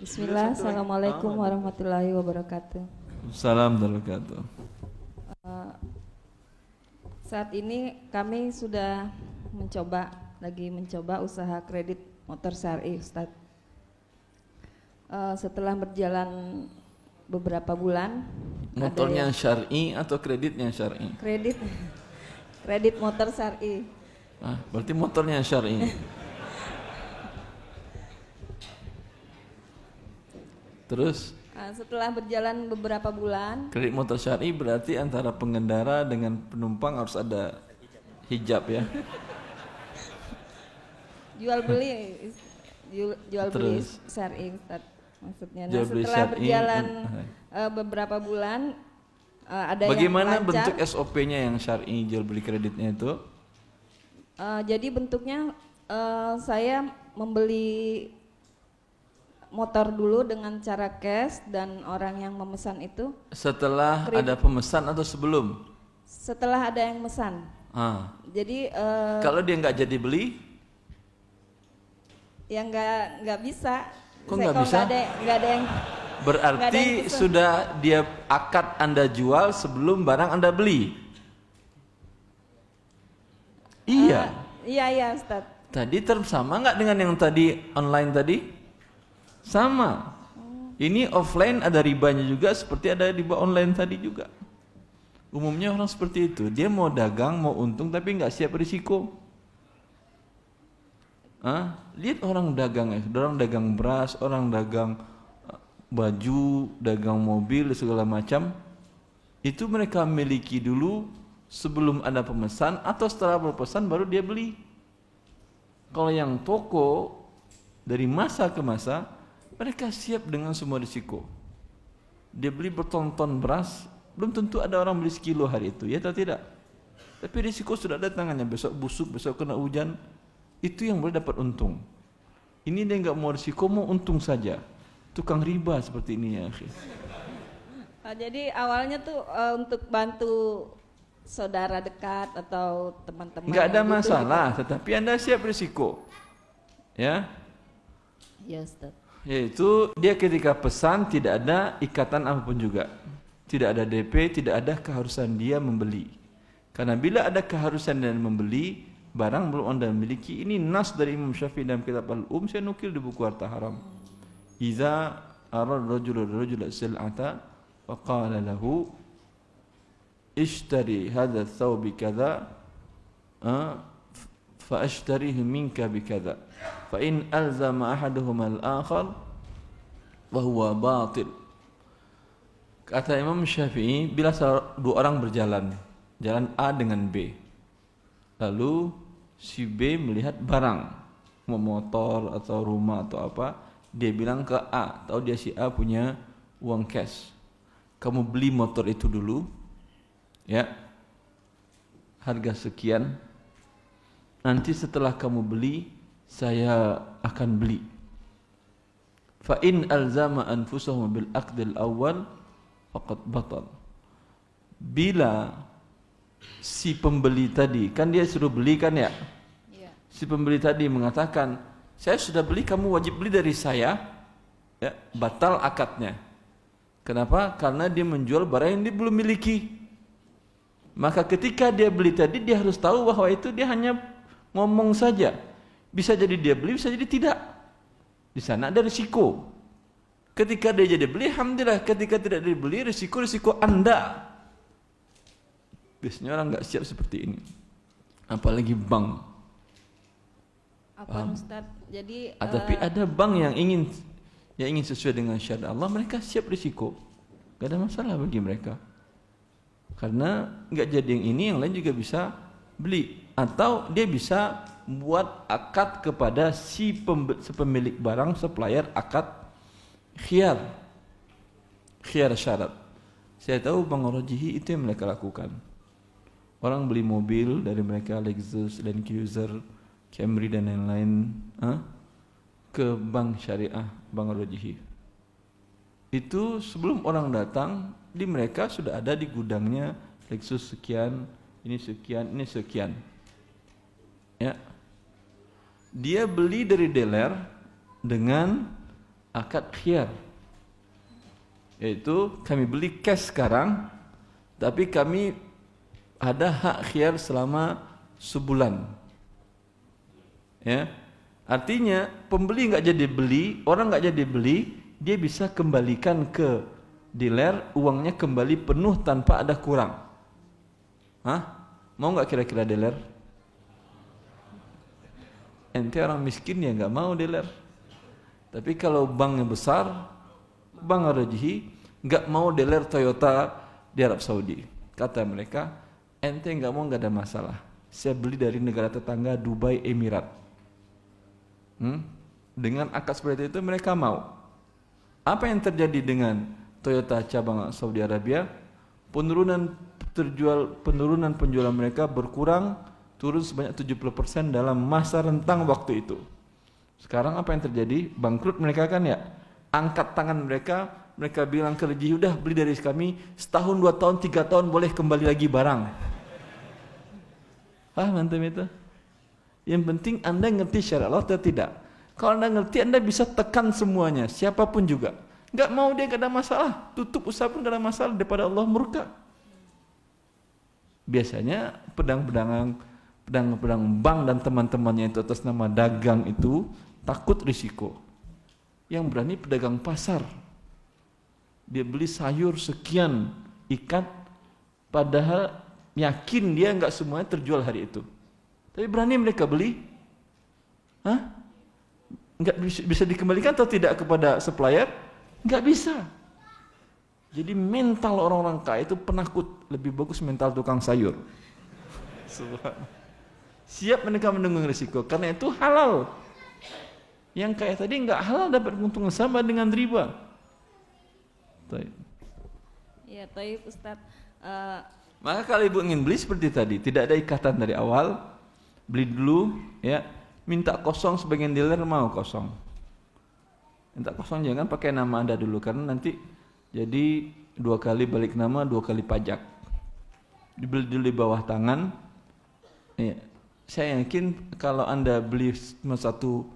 Bismillah, Assalamualaikum warahmatullahi wabarakatuh. Salam wabarakatuh. Saat ini kami sudah lagi mencoba usaha kredit motor syar'i, Ustadz. Setelah berjalan beberapa bulan, Motornya syar'i atau kreditnya syar'i? kredit motor syar'i. Berarti motornya syar'i. Terus Setelah berjalan beberapa bulan, kredit motor syar'i berarti antara pengendara dengan penumpang harus ada hijab ya. jual beli Terus? syar'i, Ustadz. Maksudnya, Jual beli setelah syar'i, berjalan beberapa bulan, ada Bagaimana yang lancar. bentuk SOP-nya yang syar'i jual beli kreditnya itu? Jadi bentuknya saya membeli motor dulu dengan cara cash, dan orang yang memesan itu Setelah ada pemesan atau sebelum? setelah ada yang mesan. Jadi Kalau dia nggak jadi beli, ya nggak bisa. Kok nggak bisa? Nggak ada yang berarti pesen. sudah dia akad Anda jual sebelum barang Anda beli. Iya. Iya Ustaz. Tadi sama nggak dengan yang tadi online tadi? Sama. Ini offline ada ribanya juga seperti ada riba online tadi juga. Umumnya orang seperti itu. Dia mau dagang, mau untung tapi nggak siap risiko. Lihat orang dagang ya, orang dagang beras, orang dagang baju, dagang mobil, segala macam. Itu mereka miliki dulu sebelum ada pemesan atau setelah berpesan baru dia beli. Kalau yang toko dari masa ke masa, mereka siap dengan semua risiko. Dia beli berton-ton beras, belum tentu ada orang beli sekilo hari itu, ya atau tidak? Tapi risiko sudah ada tangannya, besok busuk, besok kena hujan. Itu yang boleh dapat untung. Ini dia nggak mau risiko, mau untung saja. Tukang riba seperti ini ya. Jadi awalnya tuh untuk bantu saudara dekat atau teman-teman. Nggak ada yang butuh masalah, tetapi Anda siap risiko. Ya. Ya Ustaz. Yaitu dia ketika pesan tidak ada ikatan apapun juga. Tidak ada DP, tidak ada keharusan dia membeli. Karena bila ada keharusan dan membeli barang belum Anda miliki, ini nas dari Imam Syafi'i dalam kitab Al-Um, saya nukil di buku Harta Haram. Iza arad rajul sil'ata wa qala lahu ishtari hadha thawbi kadha fa ashtarihi minka bi kadha fa in alzama ahaduhuma al-akhar wa huwa batil. Kata Imam Syafi'i, bila dua orang berjalan, jalan A dengan B, lalu si B melihat barang, mau motor atau rumah atau apa, dia bilang ke A, tahu dia si A punya uang cash, kamu beli motor itu dulu ya, harga sekian, nanti setelah kamu beli saya akan beli. Fa in alzama anfusahum bil aqdil awal faqad batal. Bila si pembeli tadi, kan dia suruh beli kan ya? Si pembeli tadi mengatakan, saya sudah beli, kamu wajib beli dari saya, ya, batal akadnya. Kenapa? Karena dia menjual barang yang dia belum miliki. Maka ketika dia beli tadi, dia harus tahu bahwa itu dia hanya ngomong saja. Bisa jadi dia beli, bisa jadi tidak. Di sana ada risiko. Ketika dia jadi beli, alhamdulillah. Ketika tidak dibeli, risiko Anda. Biasanya orang nggak siap seperti ini, apalagi bank. Apa Ustaz? Jadi Tapi ada bank yang ingin sesuai dengan syariat Allah, mereka siap risiko, nggak ada masalah bagi mereka. Karena nggak jadi yang ini, yang lain juga bisa beli, atau dia bisa buat akad kepada si pemilik barang, supplier, akad khiyar syarat. Saya tahu Bang Rojihi itu yang mereka lakukan. Orang beli mobil dari mereka, Lexus, Land Cruiser, Camry dan lain-lain, ke bank syariah Bang Rojihi. Itu sebelum orang datang, di mereka sudah ada di gudangnya Lexus sekian, ini sekian, ini sekian. Ya. Dia beli dari dealer dengan akad khiyar. Yaitu kami beli cash sekarang, tapi kami ada hak khiyar selama sebulan. Ya, artinya pembeli nggak jadi beli, orang nggak jadi beli, dia bisa kembalikan ke dealer, uangnya kembali penuh tanpa ada kurang. Hah? Mau nggak kira-kira dealer? Ente orang miskin ya nggak mau dealer. Tapi kalau banknya besar, bank Rajhi nggak mau dealer Toyota di Arab Saudi. Kata mereka, ente nggak mau nggak ada masalah. Saya beli dari negara tetangga Dubai Emirat. Dengan akad seperti itu mereka mau. Apa yang terjadi dengan Toyota cabang Saudi Arabia? Penurunan penjualan mereka berkurang, turun sebanyak 70% dalam masa rentang waktu itu. Sekarang apa yang terjadi? Bangkrut mereka kan ya. Angkat tangan mereka bilang ke Rajhi, udah beli dari kami setahun, 2 tahun, 3 tahun boleh kembali lagi barang. Mantap itu. Yang penting Anda ngerti syariat Allah atau tidak. Kalau Anda ngerti, Anda bisa tekan semuanya, siapapun juga. Nggak mau dia nggak ada masalah, tutup usaha pun nggak ada masalah, daripada Allah murka. Biasanya pedang bank dan teman-temannya itu atas nama dagang itu takut risiko. Yang berani pedagang pasar. Dia beli sayur sekian ikat, padahal yakin dia nggak semuanya terjual hari itu. Tapi berani mereka beli? Nggak bisa dikembalikan atau tidak kepada supplier? Nggak bisa. Jadi mental orang-orang kaya itu penakut, lebih bagus mental tukang sayur. Siap mereka menanggung risiko, karena itu halal. Yang kaya tadi nggak halal dapat keuntungan sama dengan riba. Ya, taib Ustadz. Maka kalau ibu ingin beli seperti tadi, tidak ada ikatan dari awal, beli dulu, ya, minta kosong, sebagian dealer mau kosong. Minta kosong, jangan pakai nama Anda dulu, karena nanti jadi 2 kali balik nama, 2 kali pajak. Dibeli dulu di bawah tangan. Ya, saya yakin kalau Anda beli satu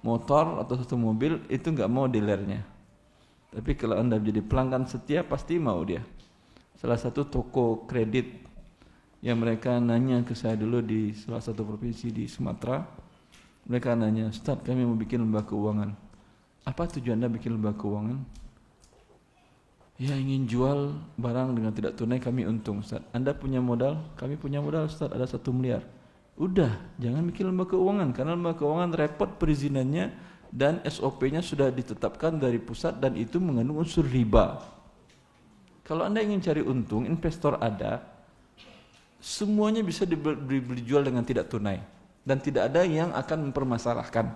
motor atau satu mobil, itu nggak mau dealernya. Tapi kalau Anda menjadi pelanggan setia, pasti mau dia. Salah satu toko kredit yang mereka nanya ke saya dulu di salah satu provinsi di Sumatera, mereka nanya, Ustaz, kami mau bikin lembaga keuangan. Apa tujuan Anda bikin lembaga keuangan? Ya, ingin jual barang dengan tidak tunai, kami untung, Ustaz. Anda punya modal? Kami punya modal, Ustaz, ada 1 miliar. Udah, jangan bikin lembaga keuangan, karena lembaga keuangan repot perizinannya dan SOP-nya sudah ditetapkan dari pusat dan itu mengandung unsur riba. Kalau Anda ingin cari untung, investor ada, semuanya bisa dibeli jual dengan tidak tunai, dan tidak ada yang akan mempermasalahkan,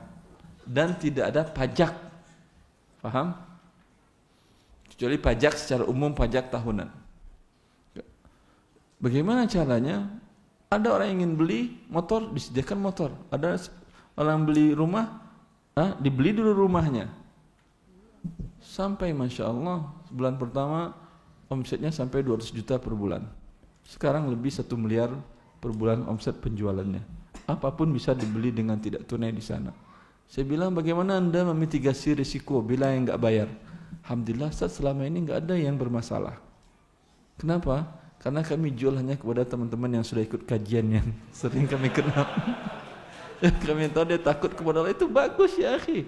dan tidak ada pajak. Paham? Kecuali pajak secara umum, pajak tahunan. Bagaimana caranya? Ada orang yang ingin beli motor, disediakan motor. Ada orang beli rumah, dibeli dulu rumahnya. Sampai Masya Allah, bulan pertama omsetnya sampai 200 juta per bulan. Sekarang lebih 1 miliar per bulan omset penjualannya. Apapun bisa dibeli dengan tidak tunai di sana. Saya bilang, bagaimana Anda memitigasi risiko bila yang nggak bayar? Alhamdulillah, Ustaz, selama ini nggak ada yang bermasalah. Kenapa? Karena kami jual hanya kepada teman-teman yang sudah ikut kajian yang sering kami kenal. Kami tahu dia takut kepada Allah, itu bagus ya akhi.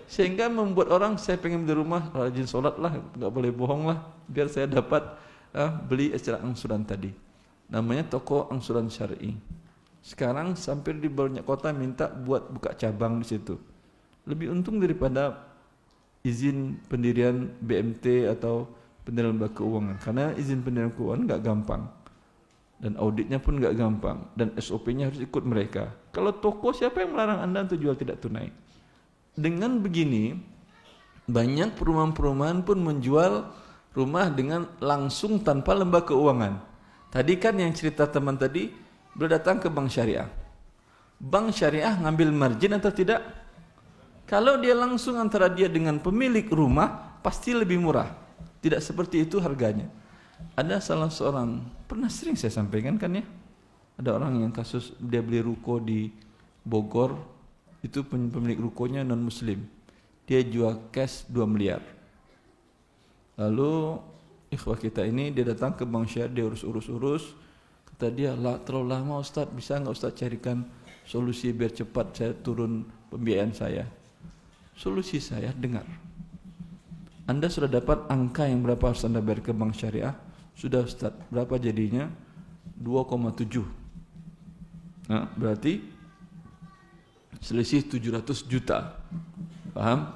Sehingga membuat orang, saya pengen beli rumah, rajin sholat lah, nggak boleh bohong lah, biar saya dapat beli secara angsuran tadi. Namanya toko angsuran syar'i. Sekarang sampai di banyak kota minta buat buka cabang di situ. Lebih untung daripada izin pendirian BMT atau pendirian lembaga keuangan, karena izin pendirian keuangan nggak gampang dan auditnya pun nggak gampang dan SOP-nya harus ikut mereka. Kalau toko, siapa yang melarang Anda untuk jual tidak tunai? Dengan begini, banyak perumahan-perumahan pun menjual rumah dengan langsung tanpa lembaga keuangan. Tadi kan yang cerita teman tadi, beliau datang ke bank syariah. Bank syariah ngambil margin atau tidak? Kalau dia langsung antara dia dengan pemilik rumah, pasti lebih murah. Tidak seperti itu harganya. Ada salah seorang, pernah sering saya sampaikan kan ya, ada orang yang kasus dia beli ruko di Bogor, itu pemilik rukonya non muslim. dia jual cash 2 miliar. Lalu ikhwah kita ini dia datang ke bank syariah, dia urus. Kata dia, lah terlalu lama Ustaz, bisa nggak Ustaz carikan solusi biar cepat saya turun pembiayaan saya. Solusi saya, dengar. Anda sudah dapat angka yang berapa harus Anda bayar ke bank syariah? Sudah Ustaz, berapa jadinya? 2,7. Nah, berarti selisih 700 juta. Paham?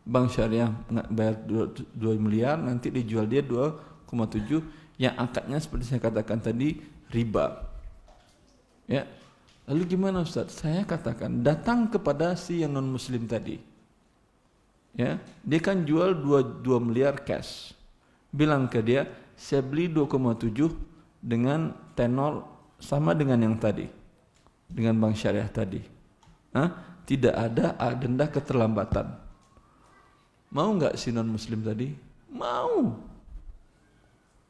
Bank syariah bayar 2 miliar, nanti dijual dia 2,7, yang angkatnya seperti saya katakan tadi, riba. Ya. Lalu gimana Ustaz? Saya katakan, datang kepada si yang non muslim tadi. Ya, dia kan jual 2 miliar cash. Bilang ke dia, saya beli 2,7 dengan tenor sama dengan yang tadi. Dengan bank syariah tadi. Tidak ada denda keterlambatan. Mau nggak si non muslim tadi? Mau.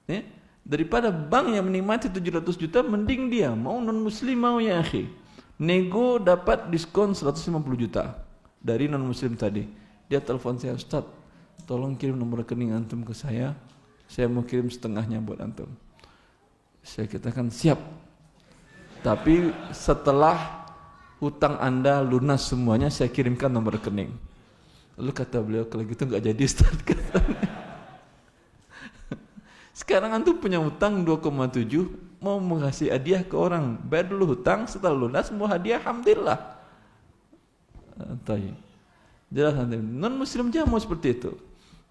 Ya? Daripada bank yang menikmati 700 juta, mending dia mau non muslim mau ya akhi. Nego dapat diskon 150 juta dari non muslim tadi. Dia telepon saya, Ustaz, tolong kirim nomor rekening antum ke saya mau kirim setengahnya buat antum. Saya katakan siap. Tapi setelah hutang Anda lunas semuanya, saya kirimkan nomor rekening. Lalu kata beliau, kalau gitu nggak jadi Ustaz. Sekarang antum punya hutang 2,7, mau mengasih hadiah ke orang, bayar dulu hutang, setelah lunas mau hadiah, alhamdulillah. Jelas nanti. Non muslim jangan mau seperti itu.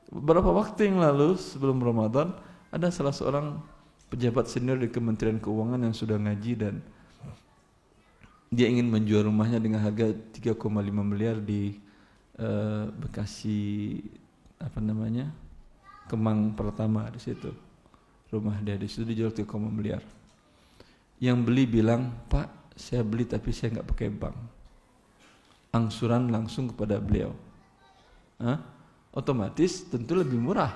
Beberapa waktu yang lalu sebelum Ramadan, ada salah seorang pejabat senior di Kementerian Keuangan yang sudah ngaji dan dia ingin menjual rumahnya dengan harga 3,5 miliar di Bekasi Kemang Pertama di situ. Rumah dia di situ dijual 3,5 miliar. Yang beli bilang, "Pak, saya beli tapi saya enggak pakai bank. Angsuran langsung kepada beliau." Otomatis tentu lebih murah.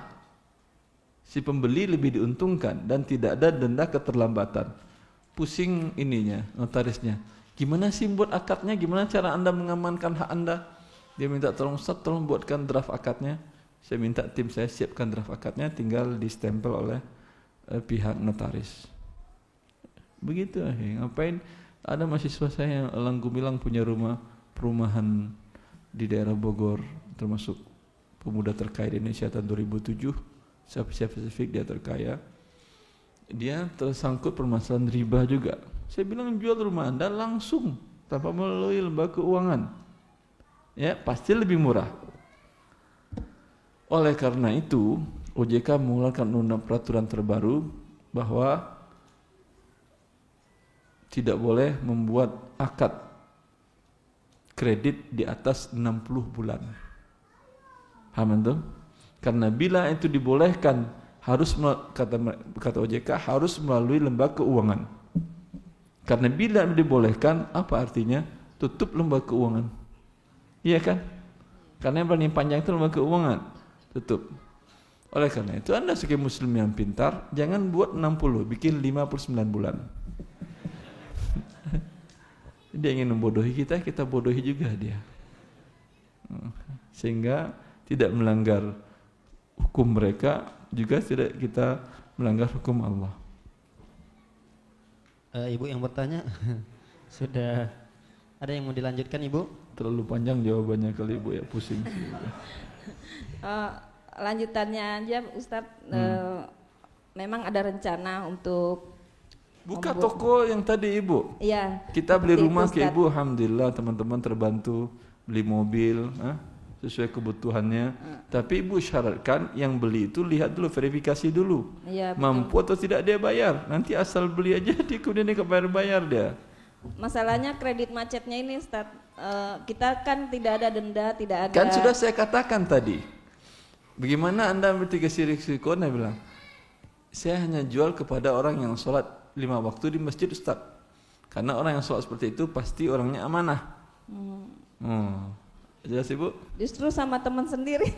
Si pembeli lebih diuntungkan dan tidak ada denda keterlambatan. Pusing ininya, notarisnya. Gimana sih buat akadnya? Gimana cara Anda mengamankan hak Anda? Dia minta tolong Ustaz, tolong buatkan draft akadnya. Saya minta tim saya siapkan draft akadnya, tinggal distempel oleh pihak notaris. Begitu, ngapain? Ada mahasiswa saya yang elang gumilang punya rumah perumahan di daerah Bogor, termasuk pemuda terkaya di Indonesia tahun 2007. Spesifik dia terkaya. Dia tersangkut permasalahan riba juga. Saya bilang jual rumah Anda langsung tanpa melalui lembaga keuangan. Ya, pasti lebih murah. Oleh karena itu, OJK mengeluarkan peraturan terbaru bahwa tidak boleh membuat akad kredit di atas 60 bulan. Paham itu? Karena bila itu dibolehkan, harus kata OJK harus melalui lembaga keuangan. Karena bila dibolehkan, apa artinya? Tutup lembaga keuangan. Iya kan? Karena yang paling panjang itu lembaga keuangan. Tutup. Oleh karena itu Anda sebagai muslim yang pintar, jangan buat 60, bikin 59 bulan. Dia ingin membodohi kita, kita bodohi juga dia. Sehingga tidak melanggar hukum mereka, juga tidak kita melanggar hukum Allah. Ibu yang bertanya, sudah ada yang mau dilanjutkan Ibu? Terlalu panjang jawabannya kali Ibu ya, pusing sih. Lanjutannya aja Ustadz, memang ada rencana untuk buka toko yang tadi Ibu. Iya. Kita beli rumah itu, ke Ibu, alhamdulillah teman-teman terbantu, beli mobil sesuai kebutuhannya. Tapi Ibu syaratkan yang beli itu lihat dulu, verifikasi dulu. Iya, mampu atau tidak dia bayar. Nanti asal beli aja dia kemudian dia bayar dia. Masalahnya kredit macetnya ini Ustadz, kita kan tidak ada denda, tidak ada. Kan sudah saya katakan tadi. Bagaimana Anda mitigasi risiko? Anda bilang, saya hanya jual kepada orang yang sholat 5 waktu di masjid Ustaz. Karena orang yang sholat seperti itu pasti orangnya amanah. Jelas Ibu? Justru sama teman sendiri.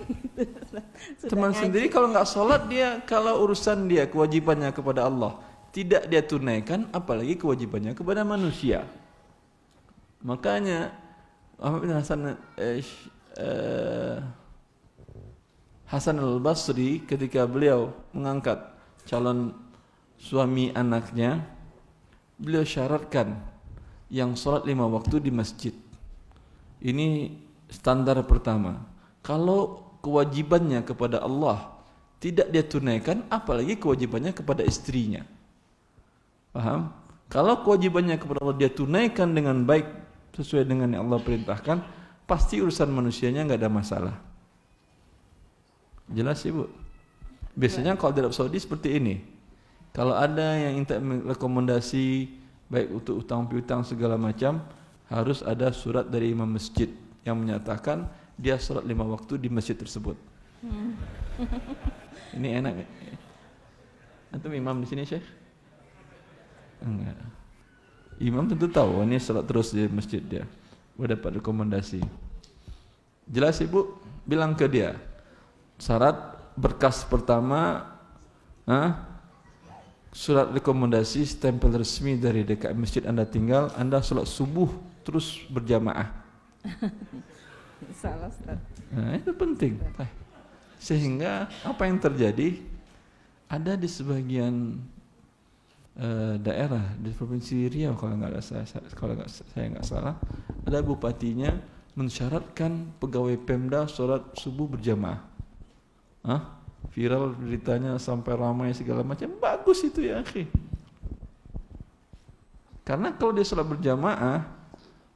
Teman sendiri kalau nggak sholat dia, kalau urusan dia kewajibannya kepada Allah tidak dia tunaikan, apalagi kewajibannya kepada manusia. Makanya Ahmad bin Hasan Hasan al-Basri ketika beliau mengangkat calon suami anaknya, beliau syaratkan yang sholat 5 waktu di masjid. Ini standar pertama. Kalau kewajibannya kepada Allah tidak dia tunaikan, apalagi kewajibannya kepada istrinya. Paham? Kalau kewajibannya kepada Allah dia tunaikan dengan baik sesuai dengan yang Allah perintahkan, pasti urusan manusianya nggak ada masalah. Jelas Ibu? Biasanya kalau di Arab Saudi seperti ini. Kalau ada yang minta rekomendasi baik untuk utang piutang segala macam, harus ada surat dari imam masjid yang menyatakan dia sholat 5 waktu di masjid tersebut. Ini enak. Antum imam di sini, Syekh? Enggak. Imam tentu tahu ini sholat terus di masjid dia. Udah dapat rekomendasi. Jelas Ibu? Bilang ke dia. Syarat berkas pertama, surat rekomendasi stempel resmi dari DKM masjid Anda tinggal, Anda sholat subuh terus berjamaah. Salah Ustaz. Nah, itu penting. Sehingga apa yang terjadi, ada di sebagian daerah di provinsi Riau kalau saya nggak salah, ada bupatinya mensyaratkan pegawai Pemda sholat subuh berjamaah. Viral beritanya sampai ramai segala macam. Bagus itu ya akhi. Karena kalau dia sholat berjamaah,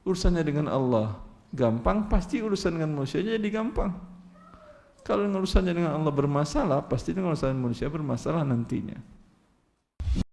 urusannya dengan Allah gampang, pasti urusan dengan manusia jadi gampang. Kalau urusannya dengan Allah bermasalah, pasti dengan urusan manusia bermasalah nantinya.